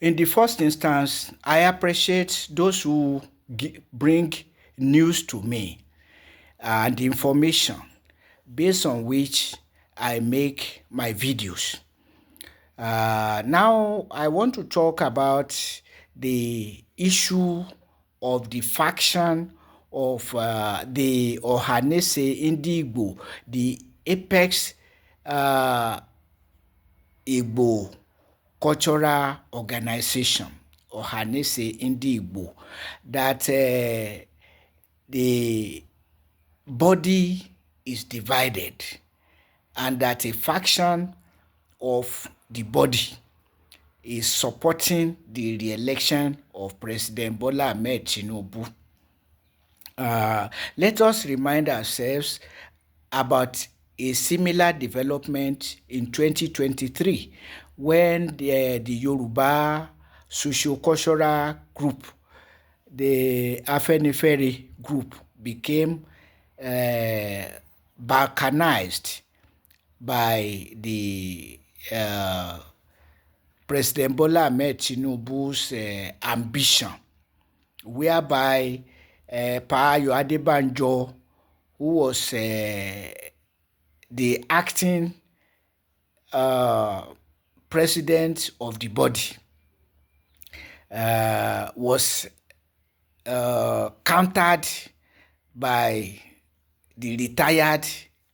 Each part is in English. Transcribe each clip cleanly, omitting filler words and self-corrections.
In the first instance, I appreciate those who bring news to me and information based on which I make my videos. Now, I want to talk about the issue of the faction of the Ohanese Indigbo, the apex uh, Igbo cultural organization, Ohanese Indigbo, that the body is divided and that a faction of the body is supporting the re-election of President Bola Ahmed Tinubu. Let us remind ourselves about a similar development in 2023 when the Yoruba socio-cultural group, the Afenifere group, became balkanized by the President Bola Ahmed Tinubu's ambition, whereby Pa Ayo Adebanjo, who was the acting president of the body, was countered by the retired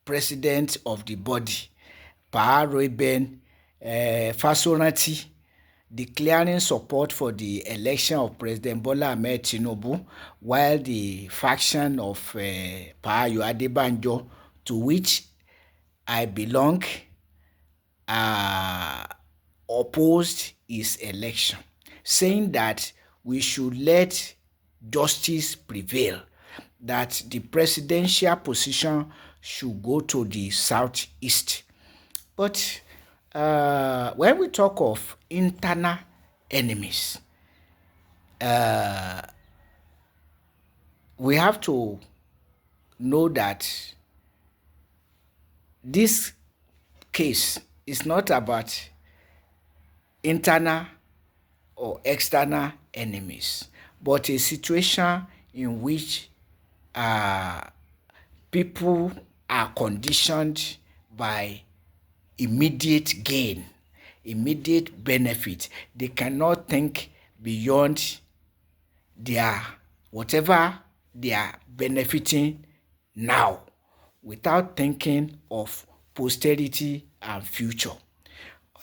president of the body, Pa Reuben Fasoranti, declaring support for the election of President Bola Ahmed Tinubu, while the faction of Pa Ayo Adebanjo, to which I belong, opposed his election, saying that we should let justice prevail, that the presidential position should go to the southeast. But when we talk of internal enemies, we have to know that this case is not about internal or external enemies, but a situation in which people are conditioned by immediate gain, immediate benefit. They cannot think beyond their whatever they are benefiting now without thinking of posterity and future.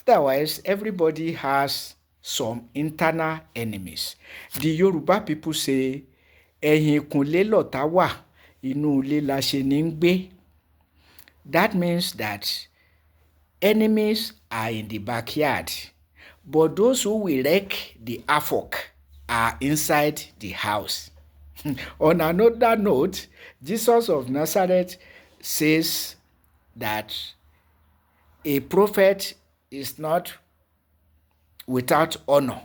Otherwise, everybody has some internal enemies. The Yoruba people say, ẹ̀yìn ìkùnlé lọ̀tá wà, inú ilé la ṣe ní ń gbé. That means that enemies are in the backyard, but those who will wreak the havoc are inside the house. On another note, Jesus of Nazareth says that a prophet is not without honor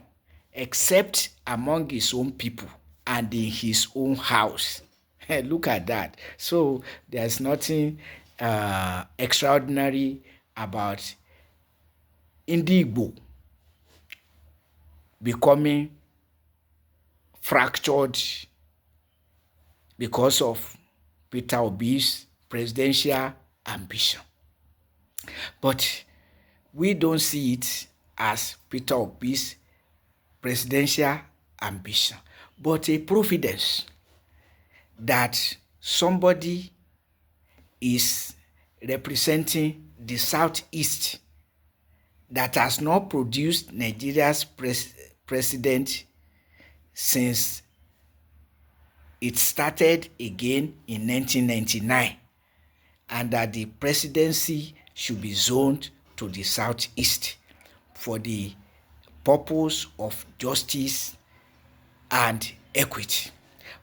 except among his own people and in his own house. Look at that. So there's nothing extraordinary about Indigbo becoming fractured because of Peter Obi's presidential ambition. But we don't see it as Peter Obi's presidential ambition, but a providence that somebody is representing the Southeast that has not produced Nigeria's president since it started again in 1999, and that the presidency should be zoned to the Southeast for the purpose of justice and equity,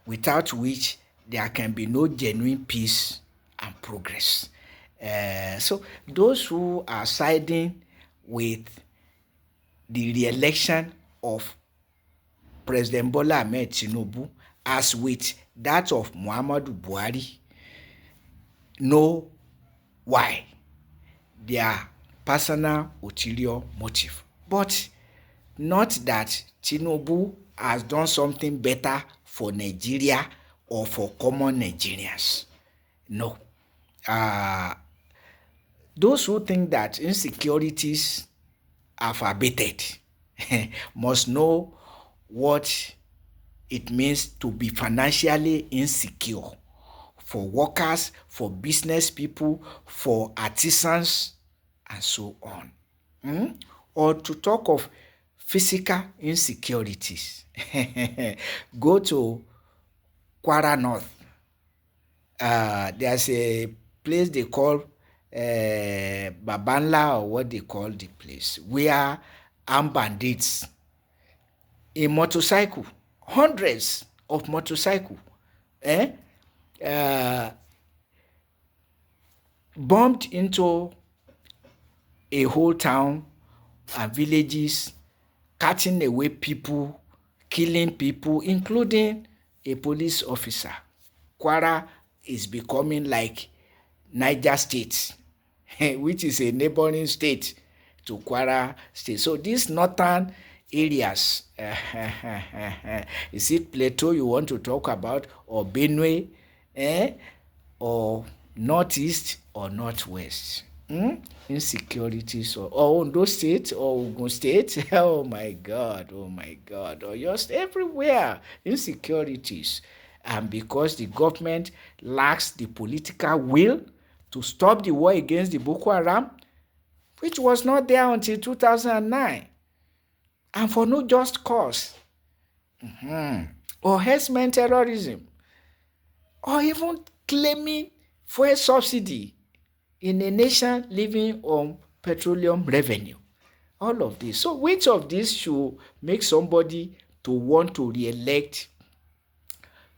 without which there can be no genuine peace and progress. So those who are siding with the re-election of President Bola Ahmed Tinubu, as with that of Muhammadu Buhari, know why. Their personal ulterior motive. But Not that Tinubu has done something better for Nigeria or for common Nigerians. No. Those who think that insecurities have abated must know what it means to be financially insecure for workers, for business people, for artisans, and so on. Or to talk of physical insecurities. Go to Kwara North. There's a place they call Babanla, or what they call the place, where armed bandits, a motorcycle, hundreds of motorcycle, bumped into a whole town and villages, cutting away people, killing people, including a police officer. Kwara is becoming like Niger State, which is a neighboring state to Kwara State. So these northern areas, is it Plateau you want to talk about, or Benue, or northeast or northwest? Insecurities, or Ondo State or Ogun State? Oh my God, or just everywhere insecurities. And because the government lacks the political will to stop the war against the Boko Haram, which was not there until 2009, and for no just cause, or herdsmen terrorism, or even claiming fuel subsidy in a nation living on petroleum revenue. All of this. So which of these should make somebody to want to re-elect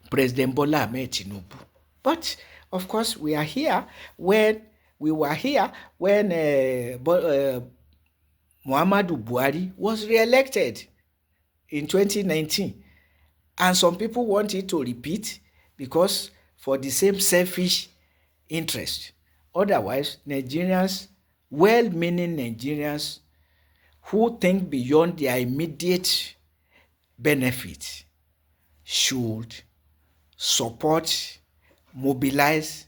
President Bola Ahmed Tinubu? But of course, we were here when Muhammadu Buhari was re-elected in 2019, and some people want it to repeat because for the same selfish interest. Otherwise, Nigerians, well-meaning Nigerians who think beyond their immediate benefit, should support, mobilize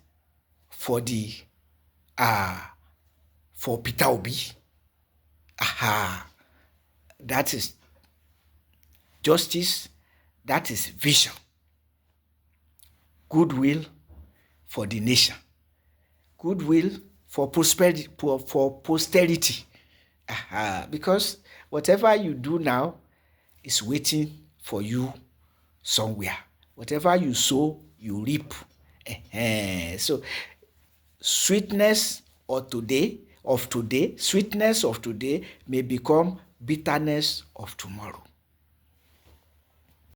for for Peter Obi. That is justice, that is vision, goodwill for the nation, goodwill for prosperity, for posterity. Because whatever you do now is waiting for you somewhere. Whatever you sow, you reap. So sweetness of today may become bitterness of tomorrow.